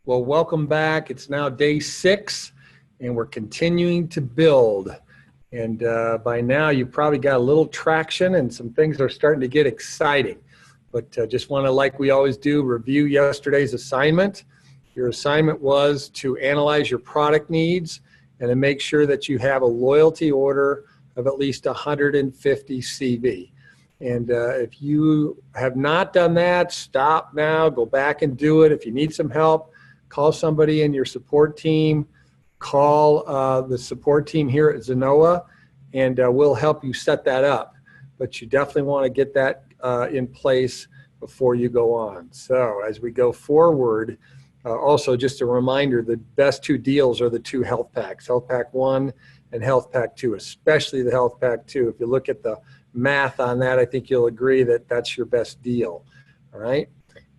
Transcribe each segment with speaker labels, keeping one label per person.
Speaker 1: Well, welcome back. It's now day 6, and we're continuing to build. And by now, you've probably got a little traction, and some things are starting to get exciting. But just want to, like we always do, review yesterday's assignment. Your assignment was to analyze your product needs and to make sure that you have a loyalty order of at least 150 CV. And if you have not done that, stop now, go back and do it. If you need some help, call somebody in your support team, call the support team here at Zennoa, and we'll help you set that up. But you definitely want to get that in place before you go on. So as we go forward, also just a reminder, the best 2 deals are the 2 health packs, Health Pack 1 and Health Pack 2, especially the Health Pack 2. If you look at the math on that, I think you'll agree that that's your best deal, all right?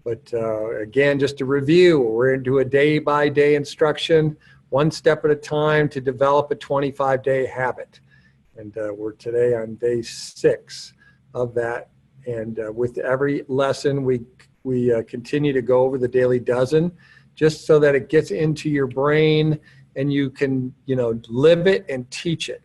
Speaker 1: But again, just to review, we're into a day-by-day instruction, 1 step at a time to develop a 25-day habit. And we're today on day 6 of that. And with every lesson, we continue to go over the daily dozen, just so that it gets into your brain and you can, live it and teach it.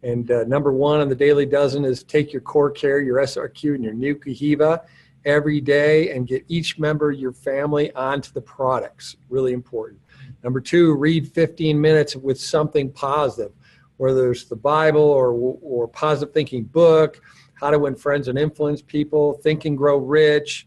Speaker 1: And number 1 on the daily dozen is take your core care, your SRQ, and your new Kahiva every day and get each member of your family onto the products. Really important. Number 2, read 15 minutes with something positive, whether it's the Bible or positive thinking book, How to Win Friends and Influence People, Think and Grow Rich,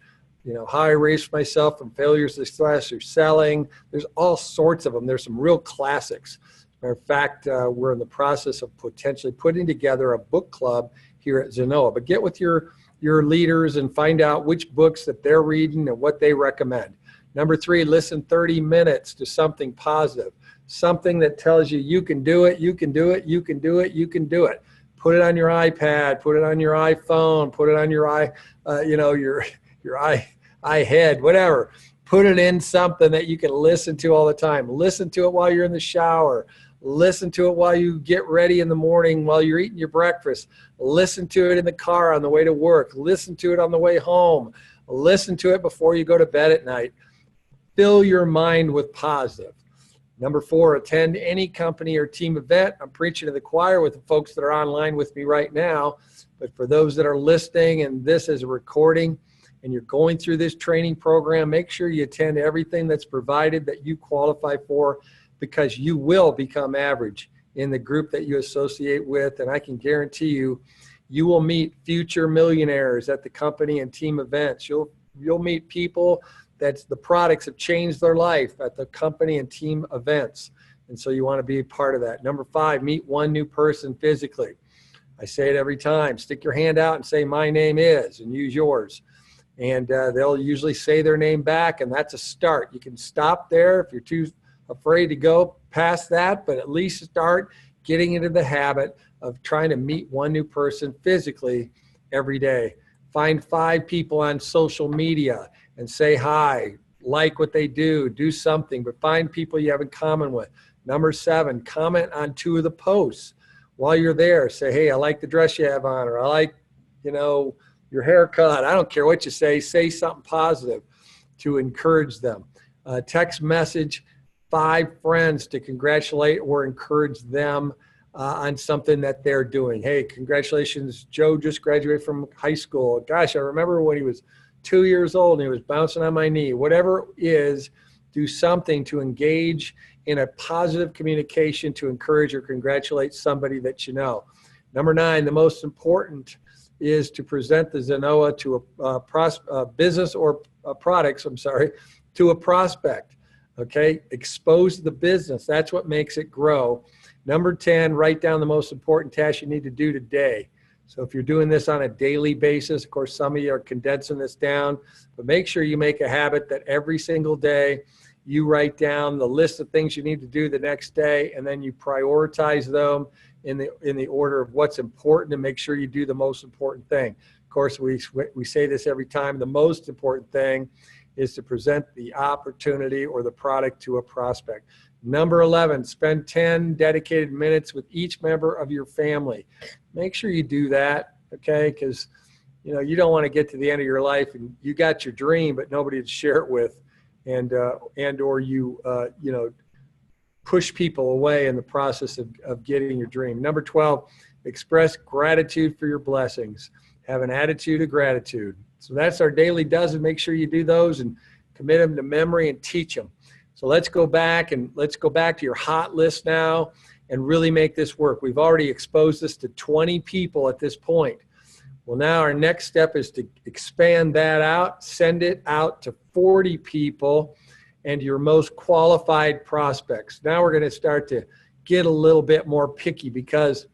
Speaker 1: How I Raised Myself from Failure to Success through Selling. There's all sorts of them. There's some real classics. As a matter of fact, we're in the process of potentially putting together a book club here at Zennoa. But get with your leaders and find out which books that they're reading and what they recommend. Number 3, listen 30 minutes to something positive, something that tells you you can do it, you can do it, you can do it, you can do it. Put it on your iPad, put it on your iPhone, put it on your iHead, whatever. Put it in something that you can listen to all the time. Listen to it while you're in the shower. Listen to it while you get ready in the morning, while you're eating your breakfast. Listen to it in the car on the way to work. Listen to it on the way home. Listen to it before you go to bed at night. Fill your mind with positive. Number 4, attend any company or team event. I'm preaching to the choir with the folks that are online with me right now. But for those that are listening, and this is a recording, and you're going through this training program, make sure you attend everything that's provided that you qualify for, because you will become average in the group that you associate with. And I can guarantee you, you will meet future millionaires at the company and team events. You'll meet people that the products have changed their life at the company and team events. And so you want to be a part of that. Number 5, meet 1 new person physically. I say it every time. Stick your hand out and say, my name is, and use yours. And they'll usually say their name back, and that's a start. You can stop there if you're too afraid to go past that, but at least start getting into the habit of trying to meet 1 new person physically every day. Find 5 people on social media and say hi, like what they do something, but find people you have in common with. Number 7, comment on 2 of the posts while you're there. Say, hey, I like the dress you have on, or I like, your haircut. I don't care what you say something positive to encourage them. Text message 5 friends to congratulate or encourage them on something that they're doing. Hey, congratulations, Joe just graduated from high school. Gosh, I remember when he was 2 years old and he was bouncing on my knee. Whatever it is, do something to engage in a positive communication to encourage or congratulate somebody that you know. Number 9, the most important is to present the Zennoa to a business or products, to a prospect. Okay, expose the business. That's what makes it grow. Number 10, write down the most important task you need to do today. So if you're doing this on a daily basis, of course, some of you are condensing this down, but make sure you make a habit that every single day you write down the list of things you need to do the next day, and then you prioritize them in the order of what's important, and make sure you do the most important thing. Of course, we say this every time. The most important thing is to present the opportunity or the product to a prospect. Number 11, spend 10 dedicated minutes with each member of your family. Make sure you do that, okay? Because you don't want to get to the end of your life and you got your dream, but nobody to share it with. and or you push people away in the process of getting your dream. Number 12, express gratitude for your blessings. Have an attitude of gratitude. So that's our daily dozen. Make sure you do those and commit them to memory and teach them. So let's go back to your hot list now and really make this work. We've already exposed this to 20 people at this point. Well, now our next step is to expand that out, send it out to 40 people and your most qualified prospects. Now we're going to start to get a little bit more picky, because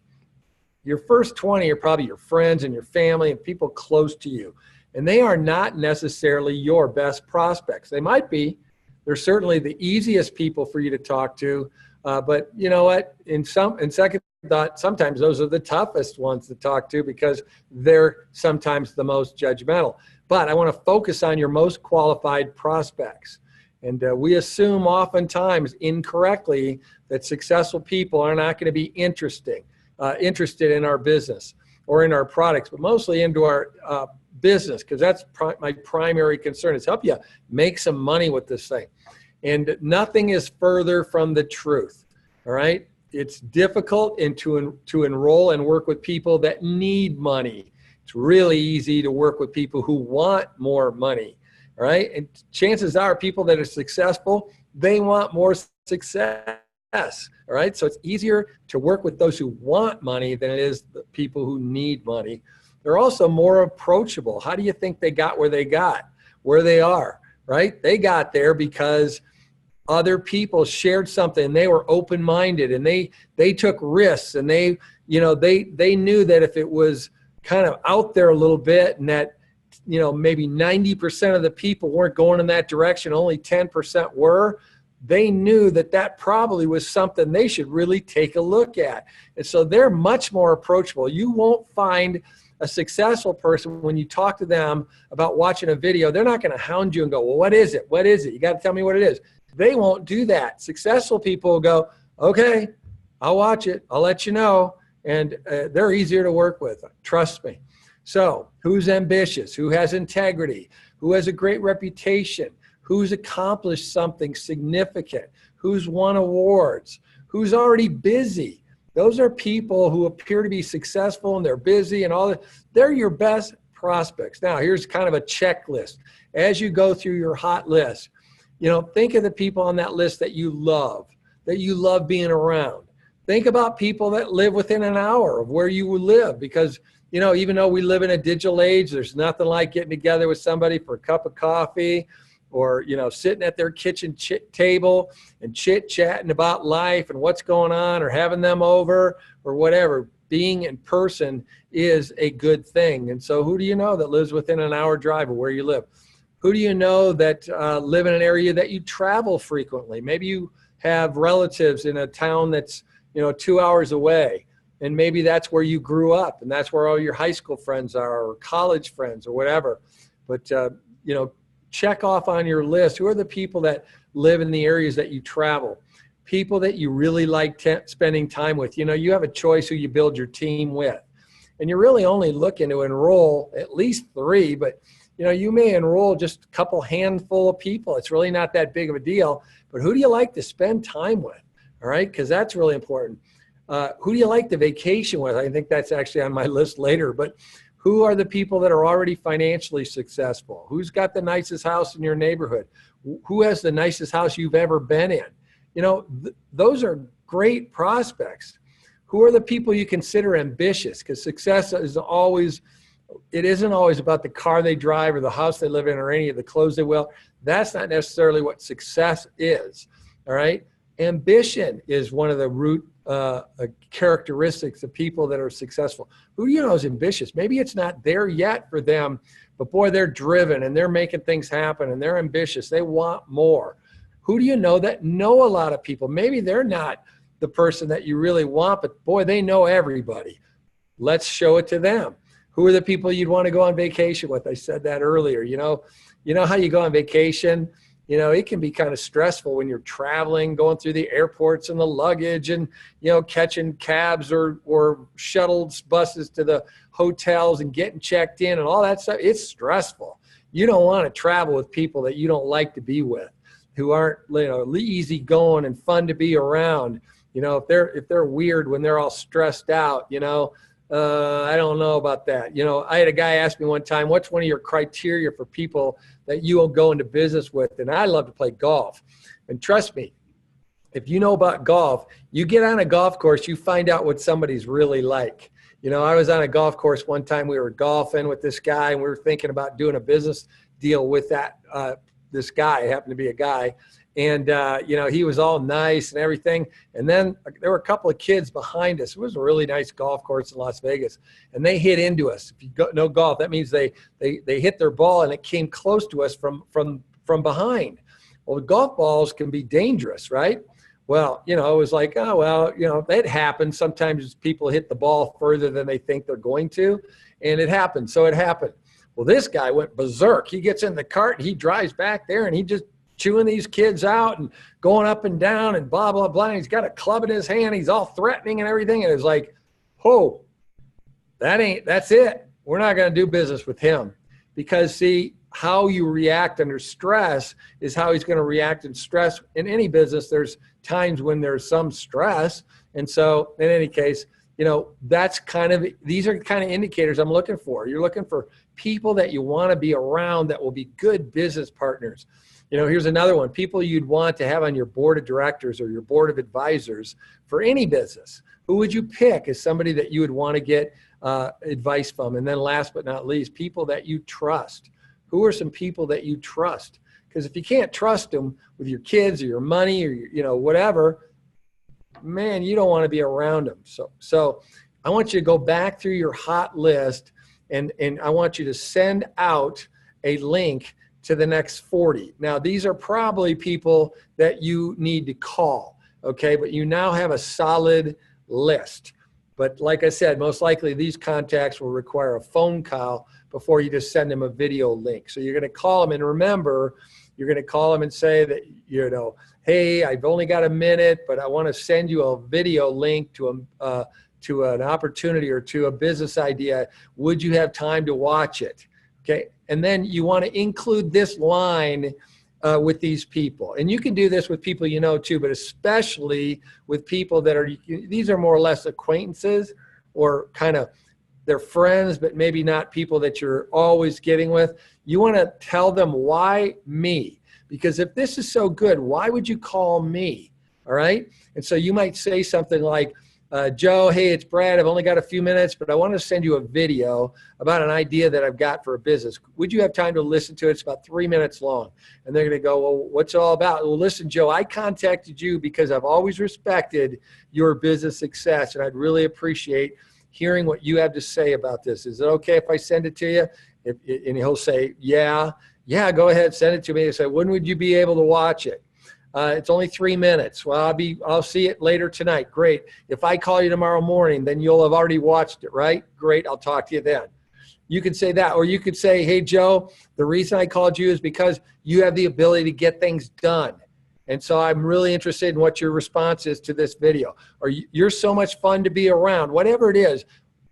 Speaker 1: your first 20 are probably your friends and your family and people close to you. And they are not necessarily your best prospects. They might be. They're certainly the easiest people for you to talk to. But you know what? In second thought, sometimes those are the toughest ones to talk to, because they're sometimes the most judgmental. But I want to focus on your most qualified prospects. And we assume oftentimes incorrectly that successful people are not going to be interested in our business or in our products, but mostly into our business, because that's my primary concern, is help you make some money with this thing. And nothing is further from the truth. All right. It's difficult to enroll and work with people that need money. It's really easy to work with people who want more money. All right. And chances are people that are successful, they want more success. All right. So it's easier to work with those who want money than it is the people who need money. They're also more approachable. How do you think they got where they are? Right. They got there because other people shared something. They were open-minded and they took risks, and they knew that if it was kind of out there a little bit, and that maybe 90% of the people weren't going in that direction, only 10% were, they knew that probably was something they should really take a look at. And so they're much more approachable. You won't find a successful person, when you talk to them about watching a video, they're not going to hound you and go, well, what is it? What is it? You got to tell me what it is. They won't do that. Successful people will go, okay, I'll watch it. I'll let you know. And they're easier to work with. Trust me. So who's ambitious? Who has integrity? Who has a great reputation? Who's accomplished something significant? Who's won awards? Who's already busy? Those are people who appear to be successful and they're busy and all that. They're your best prospects. Now, here's kind of a checklist. As you go through your hot list, think of the people on that list that you love being around. Think about people that live within an hour of where you live, because, even though we live in a digital age, there's nothing like getting together with somebody for a cup of coffee, or, sitting at their kitchen table and chit-chatting about life and what's going on, or having them over or whatever. Being in person is a good thing. And so who do you know that lives within an hour drive of where you live? Who do you know that live in an area that you travel frequently? Maybe you have relatives in a town that's, 2 hours away, and maybe that's where you grew up, and that's where all your high school friends are, or college friends, or whatever. But, check off on your list, who are the people that live in the areas that you travel, people that you really like spending time with. You have a choice who you build your team with, and you're really only looking to enroll at least 3, but you may enroll just a couple handful of people. It's really not that big of a deal, but who do you like to spend time with? All right. Because that's really important. Who do you like to vacation with? I think that's actually on my list later, but who are the people that are already financially successful? Who's got the nicest house in your neighborhood? Who has the nicest house you've ever been in? Those are great prospects. Who are the people you consider ambitious? Because success isn't always about the car they drive or the house they live in or any of the clothes they wear. That's not necessarily what success is. All right. Ambition is one of the root characteristics of people that are successful. Who do you know is ambitious? Maybe it's not there yet for them, but boy, they're driven and they're making things happen and they're ambitious. They want more. Who do you know that know a lot of people? Maybe they're not the person that you really want, but boy, they know everybody. Let's show it to them. Who are the people you'd want to go on vacation with? I said that earlier. You know how you go on vacation? It can be kind of stressful when you're traveling, going through the airports and the luggage and, catching cabs or shuttles, buses to the hotels and getting checked in and all that stuff. It's stressful. You don't want to travel with people that you don't like to be with, who aren't, you know, easy going and fun to be around. You know, if they're weird when they're all stressed out, you know, I don't know about that. You know, I had a guy ask me one time, what's one of your criteria for people that you will go into business with? And I love to play golf. And trust me, if you know about golf, you get on a golf course, you find out what somebody's really like. You know, I was on a golf course one time, we were golfing with this guy, and we were thinking about doing a business deal with this guy. It happened to be a guy. And, you know, he was all nice and everything. And then there were a couple of kids behind us. It was a really nice golf course in Las Vegas. And they hit into us. If you know golf, that means they hit their ball and it came close to us from behind. Well, golf balls can be dangerous, right? Well, you know, it was like, oh, well, you know, that happens. Sometimes people hit the ball further than they think they're going to. And it happened. So it happened. Well, this guy went berserk. He gets in the cart and he drives back there and he just chewing these kids out and going up and down and blah, blah, blah. And he's got a club in his hand. He's all threatening and everything. And it's like, oh, that's it. We're not going to do business with him. Because see, how you react under stress is how he's going to react in stress. In any business, there's times when there's some stress. And so in any case, you know, these are kind of indicators I'm looking for. You're looking for people that you want to be around that will be good business partners. You know, here's another one. People you'd want to have on your board of directors or your board of advisors for any business. Who would you pick as somebody that you would want to get advice from? And then last but not least, people that you trust. Who are some people that you trust? Because if you can't trust them with your kids or your money or, you know, whatever, man, you don't want to be around them. So I want you to go back through your hot list and I want you to send out a link to the next 40. Now, these are probably people that you need to call, okay? But you now have a solid list. But like I said, most likely these contacts will require a phone call before you just send them a video link. So you're going to call them, and remember, you're going to call them and say that, you know, hey, I've only got a minute, but I want to send you a video link to an opportunity or to a business idea. Would you have time to watch it? Okay. And then you want to include this line with these people. And you can do this with people you know too, but especially with people that are, these are more or less acquaintances or kind of they're friends, but maybe not people that you're always getting with. You want to tell them, why me? Because if this is so good, why would you call me? All right. And so you might say something like, Joe, hey, it's Brad. I've only got a few minutes, but I want to send you a video about an idea that I've got for a business. Would you have time to listen to it? It's about 3 minutes long. And they're going to go, well, what's it all about? Well, listen, Joe, I contacted you because I've always respected your business success, and I'd really appreciate hearing what you have to say about this. Is it okay if I send it to you? And he'll say, yeah, go ahead, send it to me. They say, when would you be able to watch it? It's only 3 minutes. Well, I'll see it later tonight. Great. If I call you tomorrow morning, then you'll have already watched it, right? Great. I'll talk to you then. You could say that, or you could say, hey, Joe, the reason I called you is because you have the ability to get things done. And so I'm really interested in what your response is to this video. Or you're so much fun to be around. Whatever it is,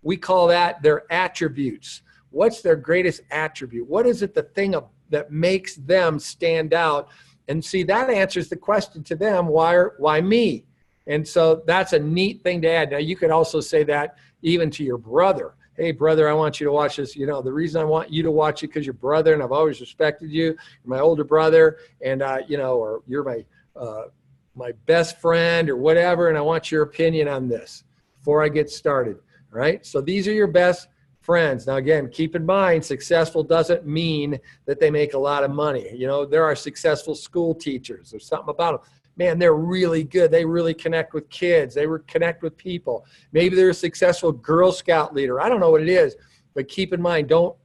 Speaker 1: we call that their attributes. What's their greatest attribute? What is it, the thing that makes them stand out? And see, that answers the question to them, why me? And so that's a neat thing to add. Now, you could also say that even to your brother. Hey, brother, I want you to watch this. You know, the reason I want you to watch it because you're brother, and I've always respected you. You're my older brother, and, you know, or you're my best friend or whatever, and I want your opinion on this before I get started. All right? So these are your best friends. Now, again, keep in mind, successful doesn't mean that they make a lot of money. You know, there are successful school teachers. There's something about them. Man, they're really good. They really connect with kids. They connect with people. Maybe they're a successful Girl Scout leader. I don't know what it is, but keep in mind, don't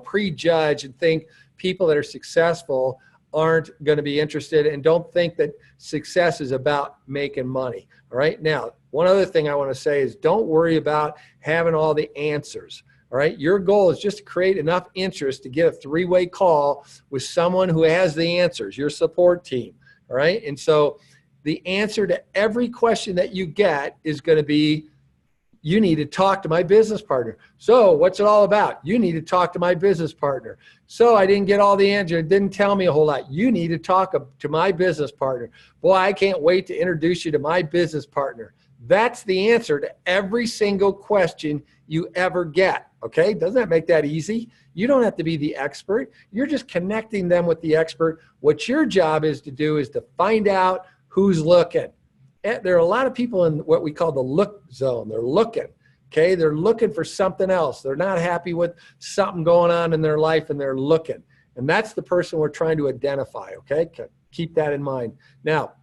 Speaker 1: prejudge and think people that are successful aren't going to be interested, and don't think that success is about making money. All right. Now, one other thing I want to say is don't worry about having all the answers. All right. Your goal is just to create enough interest to get a three-way call with someone who has the answers, your support team. All right. And so the answer to every question that you get is going to be you need to talk to my business partner. So what's it all about? You need to talk to my business partner. So I didn't get all the answer. It didn't tell me a whole lot. You need to talk to my business partner. Boy, I can't wait to introduce you to my business partner. That's the answer to every single question you ever get. Okay? Doesn't that make that easy? You don't have to be the expert. You're just connecting them with the expert. What your job is to do is to find out who's looking. There are a lot of people in what we call the look zone. They're looking, okay? They're looking for something else. They're not happy with something going on in their life, and they're looking. And that's the person we're trying to identify, okay? Keep that in mind. Now,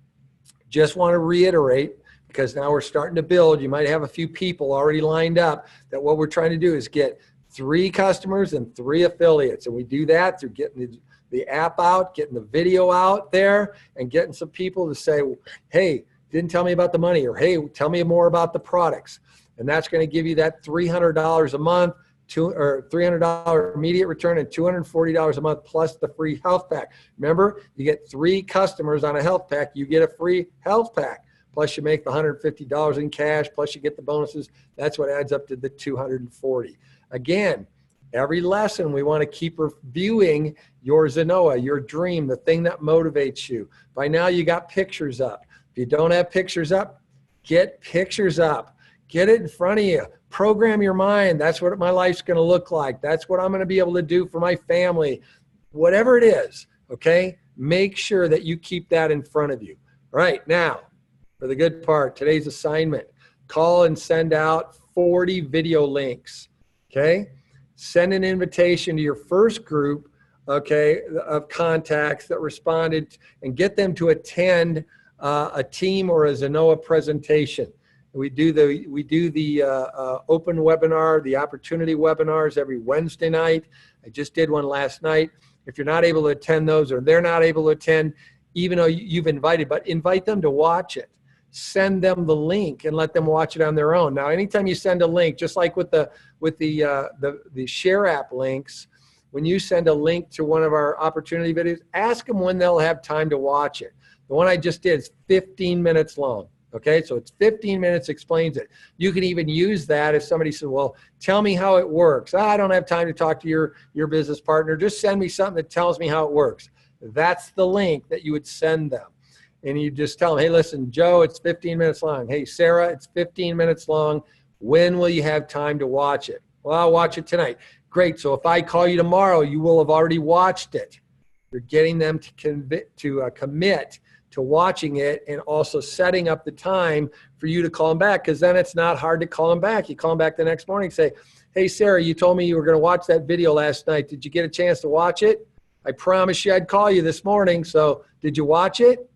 Speaker 1: just want to reiterate, because now we're starting to build. You might have a few people already lined up, that what we're trying to do is get 3 customers and 3 affiliates. And we do that through getting the app out, getting the video out there, and getting some people to say, hey, didn't tell me about the money, or hey, tell me more about the products. And that's going to give you that $300 a month, or $300 immediate return, and $240 a month plus the free health pack. Remember, you get 3 customers on a health pack, you get a free health pack. Plus you make the $150 in cash, plus you get the bonuses. That's what adds up to the $240. Again, every lesson we want to keep reviewing your Zennoa, your dream, the thing that motivates you. By now you got pictures up. If you don't have pictures up, get pictures up. Get it in front of you. Program your mind. That's what my life's going to look like. That's what I'm going to be able to do for my family. Whatever it is, okay? Make sure that you keep that in front of you. All right, now, for the good part, today's assignment. Call and send out 40 video links, okay? Send an invitation to your first group, okay, of contacts that responded, and get them to attend a team or a Zennoa presentation. We do the open webinar, the opportunity webinars every Wednesday night. I just did one last night. If you're not able to attend those, or they're not able to attend, even though you've invited, but invite them to watch it. Send them the link and let them watch it on their own. Now, anytime you send a link, just like with the Share app links, when you send a link to one of our opportunity videos, ask them when they'll have time to watch it. The one I just did is 15 minutes long. Okay, so it's 15 minutes, explains it. You can even use that if somebody says, well, tell me how it works. I don't have time to talk to your business partner. Just send me something that tells me how it works. That's the link that you would send them. And you just tell them, hey, listen, Joe, it's 15 minutes long. Hey, Sarah, it's 15 minutes long. When will you have time to watch it? Well, I'll watch it tonight. Great, so if I call you tomorrow, you will have already watched it. You're getting them to commit to watching it, and also setting up the time for you to call them back, because then it's not hard to call them back. You call them back the next morning and say, hey, Sarah, you told me you were going to watch that video last night. Did you get a chance to watch it? I promised you I'd call you this morning, so did you watch it?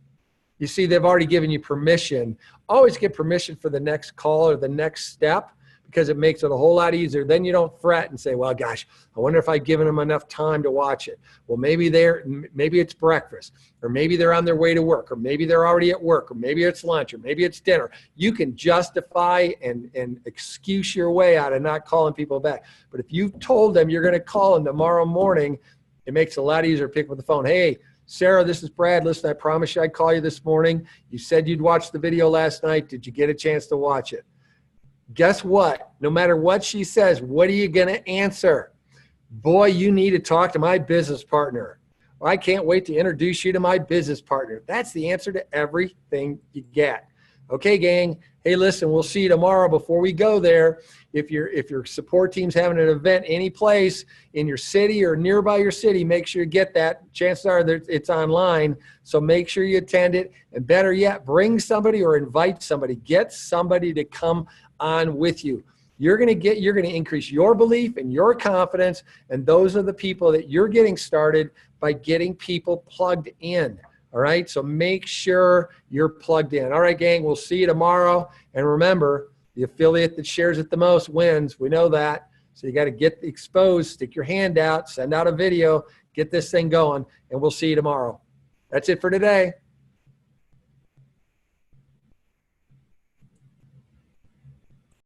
Speaker 1: You see, they've already given you permission. Always get permission for the next call or the next step, because it makes it a whole lot easier. Then you don't fret and say, well, gosh, I wonder if I've given them enough time to watch it. Well, maybe it's breakfast, or maybe they're on their way to work, or maybe they're already at work, or maybe it's lunch, or maybe it's dinner. You can justify and excuse your way out of not calling people back. But if you've told them you're going to call them tomorrow morning, it makes it a lot easier to pick up the phone. Hey, Sarah, this is Brad. Listen, I promised you I'd call you this morning. You said you'd watch the video last night. Did you get a chance to watch it? Guess what? No matter what she says, what are you going to answer? Boy, you need to talk to my business partner. I can't wait to introduce you to my business partner. That's the answer to everything you get. Okay, gang. Hey, listen, we'll see you tomorrow. Before we go there, if your support team's having an event any place in your city or nearby your city, make sure you get that. Chances are that it's online, so make sure you attend it. And better yet, bring somebody or invite somebody. Get somebody to come on with you. You're going to increase your belief and your confidence, and those are the people that you're getting started by getting people plugged in. All right, so make sure you're plugged in. All right, gang, we'll see you tomorrow. And remember, the affiliate that shares it the most wins. We know that. So you got to get exposed, stick your hand out, send out a video, get this thing going, and we'll see you tomorrow. That's it for today.